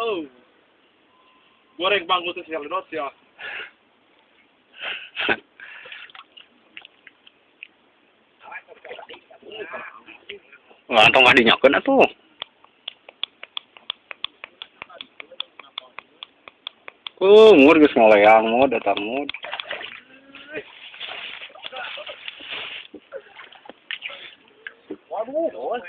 Oh. Goreng bangku tuh sekali not ya. Ngantong ka dinyakeun atuh. Mur geus ngoleang mud eta mud. Waduh.